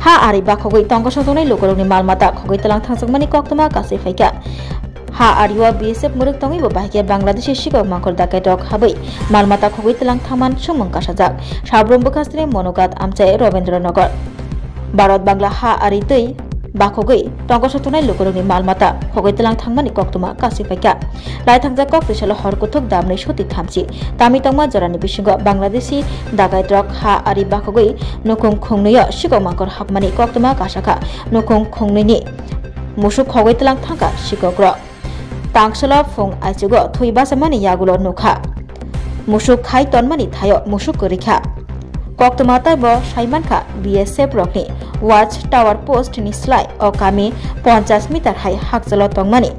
ha ari ba khogoi tongko sotoni lokorokni malmata khogoi talang thangjakmani koktoma kasai faika ha ariwa BSF muruk tongi bo bahike Bangladesh sikok mangkor dakatok habai malmata khogoi talang thaman sumung kasajak sabrom bokastre monogat amchai Robindranagar Bharat Bangla ha ari tei bakhogoi tongko sotonai lokorokni malmata khogoi talang thangmani koktoma kasai faika lai thangjak kok tisalo horkuthuk damnai soti thamchi tami tongma jorani bisingo Bangladeshi dakaitrok ha ari bakhogoi nokong khongnoyo sikok mangkor hakmani koktoma kasaka nokong khongnoini musuk khogoi talang thangka sikokro tangsala phung aichugo thuibasamani yagulo nukha musuk khai tonmani thayo musuk korikha koktoma taibo saimankha BSF rokni watch tower post ni slai o kami 50 mitar hai hakjalo tongmani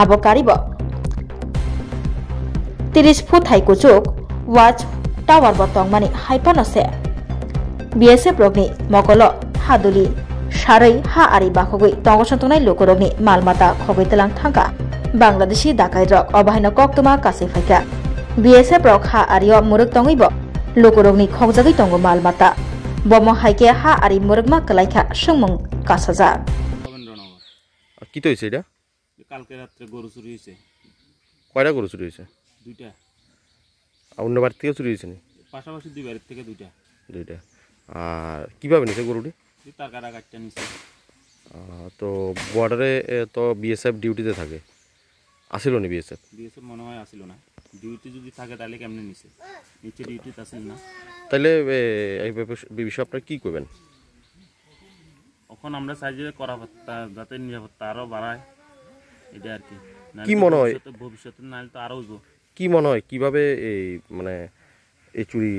abo karibo 30 foot hai kuchuk watch tower bo tongmani haipanose BSF rokni mokolo haduli sarai ha ari bakhogoi tongosontongnai lokorokni malmata khogoi talang thangka Bangladeshi dakai rok obahaino koktoma kasai faika BSF rok ha ario muruk tongibo lokorokni khogjagoi tongo malmata bomo haike ha ari murukma kalaikha sungmung kasaja কি তো হইছে এটা কালকে রাতে গরু চুরি হইছে কয়টা গরু চুরি হইছে দুইটা অন্য বাড়ি থেকে চুরি হইছে নি পাশাপাশি দুই বাড়ির থেকে দুইটা আর কিভাবে নিছে গরুটি তার কাটা কাটটা নিছে তো বর্ডারে তো BSF ডিউটিতে থাকে আসিল নি BSF মনে হয় আসিল না ডিউটি যদি থাকে তাহলে কেমনে নিছে নিচে ডিউটিতে আসিল না তাহলে এই বিষয়ে আপনারা কি করবেন এখন আমরা চাই যে করাপত্তা যাতে নিরাপত্তা আরো বাড়ায় এটা আর কি কি মনে হয় ভবিষ্যতে নাহলে তো আরো হইব কি মনে হয় কিভাবে এই মানে এই চুরি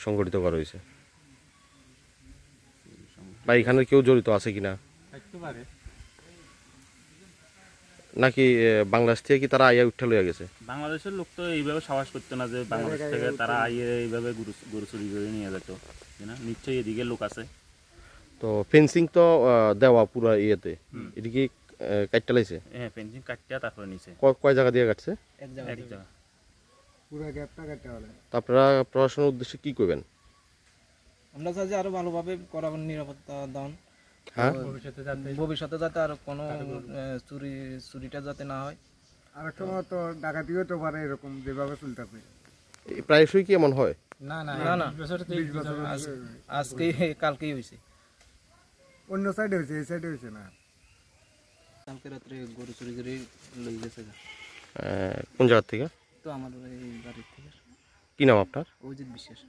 সংগঠিত করা হয়েছে বা এখানে কেউ জড়িত আছে কিনা থাকতে পারে নাকি বাংলাদেশ থেকে কি তারা আইয়া উঠে লইয়া গেছে বাংলাদেশের লোক তো এইভাবে সাহস করতে না যে বাংলাদেশ থেকে তারা আইয়ে এইভাবে গরু চুরি করে নিয়ে যেত না নিশ্চয়ই এদিকে লোক আছে তো ফেন্সিং তো দেওয়া পুরো ইয়েতে এদিকে কাটতে লাইছে হ্যাঁ ফেন্সিং কাটতে তারপরে নিচে কয় জায়গা দিয়ে কাটছে এক জায়গা পুরো গ্যাপটা কাটতে হবে আপনারা প্রশাসনের উদ্দেশ্যে কি করবেন আমরা চাই যে আরো ভালোভাবে করাবেন নিরাপত্তা দান হ্যাঁ ভবিষ্যতে যাতে আর কোনো চুরিটা যাতে না হয় আর একটা তো ডাকাতিও তো পারে এরকম যেভাবে চলতেছে প্রায়শই কি এমন হয় না না না আজকে কালকেই হয়েছে অন্য সাইডে হয়েছে এই সাইডে হয়েছে না কালকে রাত্রে গরু চুরি করে লই গেছে কোন জায়গা থেকে তো আমার এই বাড়ির থেকে কি নাম আপনার অজিত বিশ্বাস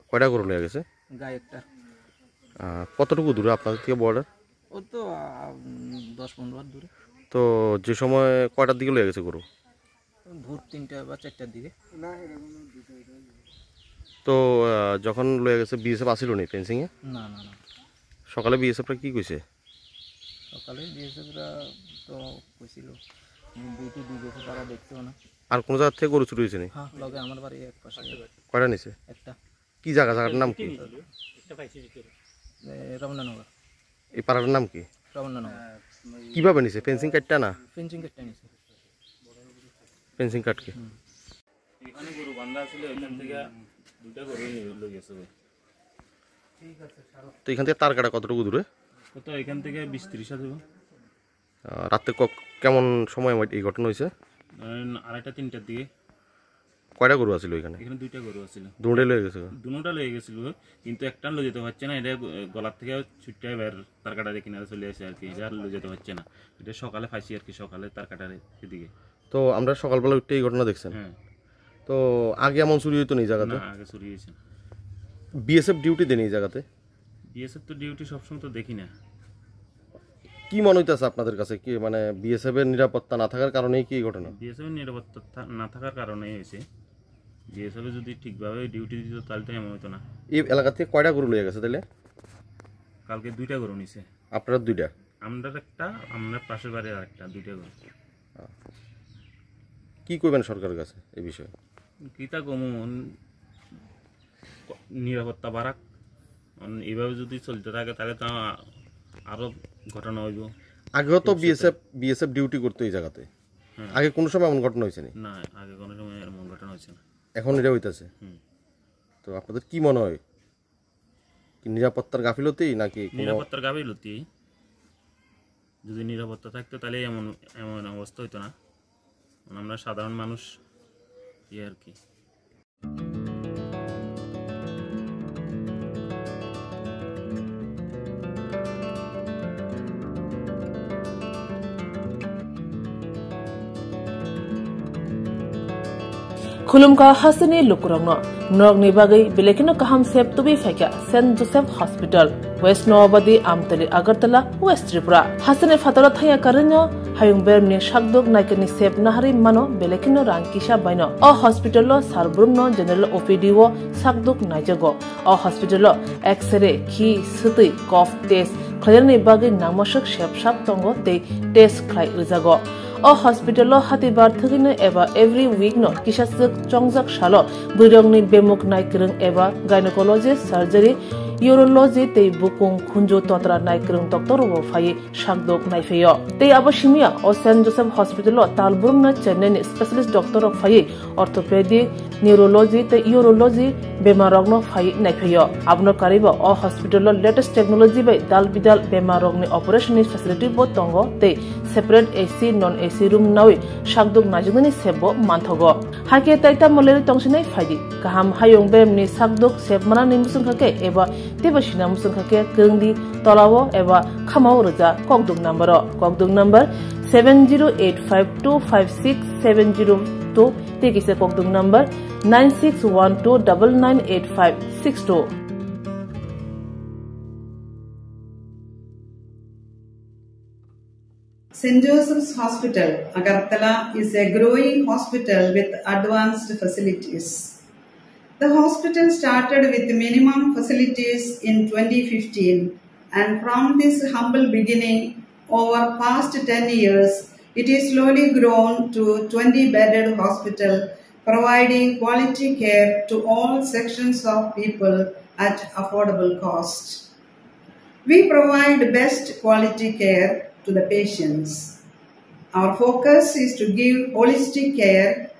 কয়টা গরু লয়ে গেছে গায়ে একটা কতটুকু দূরে আপনাদের থেকে বর্ডার ও তো 10-15 হাত দূরে তো যে সময় কয়টার দিকে লয়ে গেছে গরু ভোর 3টা বা 4টার দিকে তো যখন লয়ে গেছে BSF আসিল নি ফেন্সিং এ না না না সকালে BSFরা কি কইছে সকালে BSFরা তো কইছিল ডিউটি দিয়েছে তারা দেখতেও না আর কোন জায়গা থেকে গরু চুরি হয়েছে নি হ্যাঁ লগে আমার বাড়ি এক পাশে কয়টা নিছে একটা কি জায়গাটার নাম কি রমনানগর এই পাড়াটার নাম কি রমনানগর কিভাবে নিছে ফেন্সিং কাটটা না ফেন্সিং কাটটা নিছে ফেন্সিং কাটকে এখানে গরু বান্ধা ছিল এখান থেকে দুইটা গরু লই গেছে তো এখান থেকে তার কাটা কতটুকু দূরে কত এখান থেকে 20-30 হাত হবে রাতে কেমন সময় এই ঘটনা হয়েছে 2:30-3টার দিকে কয়টা গরু আছিল এখানে এখানে দুইটা গরু আছিল দুটোই লয়ে গেছে দুটোটা লয়ে গেছিল কিন্তু একটা লয়ে যেতে পারছে না এটা গলার থেকে ছুটতে বের তার কাটারে কিনারে চলে আসে আর কি এটা লয়ে যেতে পারছে না এটা সকালে ফাইছি আর কি সকালে তার কাটারে এদিকে তো আমরা সকালবেলা উঠে এই ঘটনা দেখছেন হ্যাঁ তো আগে এমন চুরি হইতো না এই জায়গাতে না আগে চুরি হয়েছে BSF ডিউটি দেন এই জায়গাতে BSF তো ডিউটি সবসময় তো দেখি না কি মনে হইতেছে আপনাদের কাছে কি মানে BSF এর নিরাপত্তা না থাকার কারণেই কি এই ঘটনা BSF এর নিরাপত্তা না থাকার কারণেই হয়েছে BSF যদি ঠিকভাবে ডিউটি দিত তাহলে তো এমন হতো না এই এলাকা থেকে কয়টা গরু লয়ে গেছে তাহলে কালকে দুইটা গরু নিছে আপনারা দুইটা আমরা একটা আমরা পাশের বাড়ির আরেকটা দুইটা গরু কি করবেন সরকারের কাছে এই বিষয়ে কিতা কমন নিরাপত্তা বাড়াক এইভাবে যদি চলতে থাকে তাহলে তো আরো ঘটনা হইব আগেও তো BSF ডিউটি করতো এই জায়গাতে আগে কোনো সময় এমন ঘটনা হয়েছে না আগে কোনো সময় এমন ঘটনা হয়েছে না এখন এটা হইতাছে তো আপনাদের কি মনে হয় কি নিরাপত্তার গাফিলতি নাকি কোনো নিরাপত্তার গাফিলতি। যদি নিরাপত্তা থাকতো তাহলে এমন এমন অবস্থা হইতো না। আমরা সাধারণ মানুষ আর কি। खुलुमका हसनी लुकुरंगनो नरगनि बागै बेलेकिनो काहाम सेब तुबि फाइका saint Joseph hospital west Nawabadi Amtali Agartala west Tripura हसने फातरा थाया करन्यो हायुं बेरनि शाकदुक नायकनि सेब नाहारि मानो बेलेकिनो रांकिसा बायनो अ हॉस्पिटलो सारब्रुमनो जनरल ओपीडी वो शाकदुक नायजगो अ हॉस्पिटलो एक्सरे खी सुतै कफ टेस्ट खयरनि बागै नामसक सेबसाब तंगो ते टेस्ट खाय रिजागो अ हॉस्पिटल हातिबार थगिनो एबा एवरी वीक नो किसासक चंगजक सालो बुरंगनि बेमुक नायक्रं एबा गायनेकोलॉजिस्ट सर्जरी यूरोलॉजी ते बुकुं खुंजो तोत्रा नायक्रं डॉक्टर वो फाये शाकदोक नायफेयो ते अबशिमिया अ सेंट जोसेफ हॉस्पिटल तालबुरम न चेन्नई स्पेशलिस्ट डॉक्टर ऑफ फाये ऑर्थोपेडी न्यूरोलॉजी ते यूरोलॉजी बेमारगनो फाये नायफेयो आबनो कारिबो अ हॉस्पिटल लेटेस्ट टेक्नोलॉजी बाय दाल बिदाल बेमारगनि ऑपरेशन फैसिलिटी बो तंगो ते separate AC non AC room नावे शाकदुक नाजुगनि सेबो मानथगो हाके ताइता मलेरि तंसिनाय फायदि गाहाम हायुं बेमनि शाकदुक सेबमाना निमुसुं खाके एबा तेबसिना मुसुं खाके गंदि तलावो एबा खामाव रजा ककदुक number 7085256702 तेकिसे ककदुक number 9612998562 St. Joseph's Hospital, Agartala is a growing hospital with advanced facilities. The hospital started with minimum facilities in 2015, and from this humble beginning, over past 10 years, it is slowly grown to 20-bedded hospital, providing quality care to all sections of people at affordable cost. We provide best quality care to the patients. Our focus is to give holistic care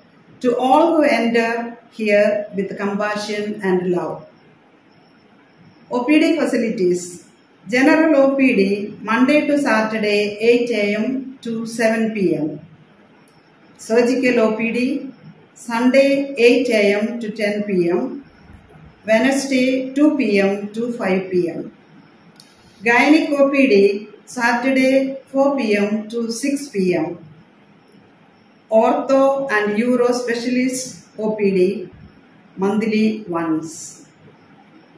to all who enter here with compassion and love. OPD facilities. General OPD Monday to Saturday 8 a.m. to 7 p.m. Surgical OPD Sunday 8 a.m. to 10 p.m. Wednesday 2 p.m. to 5 p.m. Gynec OPD Saturday 4 p.m. to 6 p.m. Ortho and Uro Specialist OPD monthly once.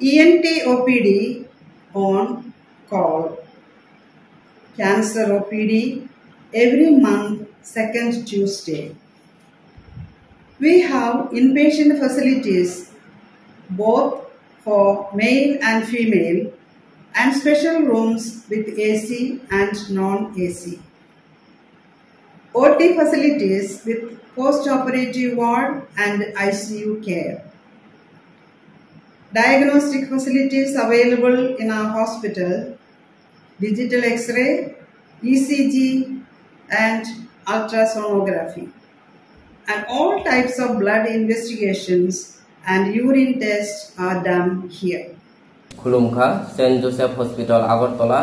ENT OPD on call. Cancer OPD every month second Tuesday. We have inpatient facilities both for male and female and special rooms with AC and non-AC. OT facilities with post-operative ward and ICU care. Diagnostic facilities available in our hospital, digital X-ray, ECG and ultrasonography. And all types of blood investigations and urine tests are done here. खुलुमखा saint Joseph hospital Agartala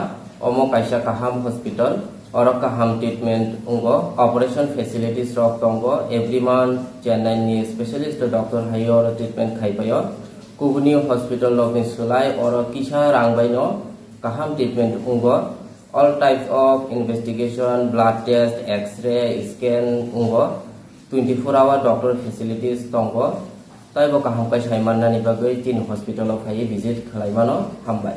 ओमो काइसा काहाम hospital और काहाम treatment उंगो operation facilities रॉक तंगो every month Chennai नि स्पेशलिस्ट डॉक्टर हायो और ट्रीटमेंट खाइपायो कुगुनी हॉस्पिटल लोकिन सुलाई और किसा रांगबाइनो काहाम ट्रीटमेंट उंगो all types of investigation blood test X ray scan उंगो 24 आवर डॉक्टर फैसिलिटीज तंगो ताइबो काहाम काइ साइमाननानि बागै तीन हॉस्पिटल फाइ विजिट खालायमानो हामबाय।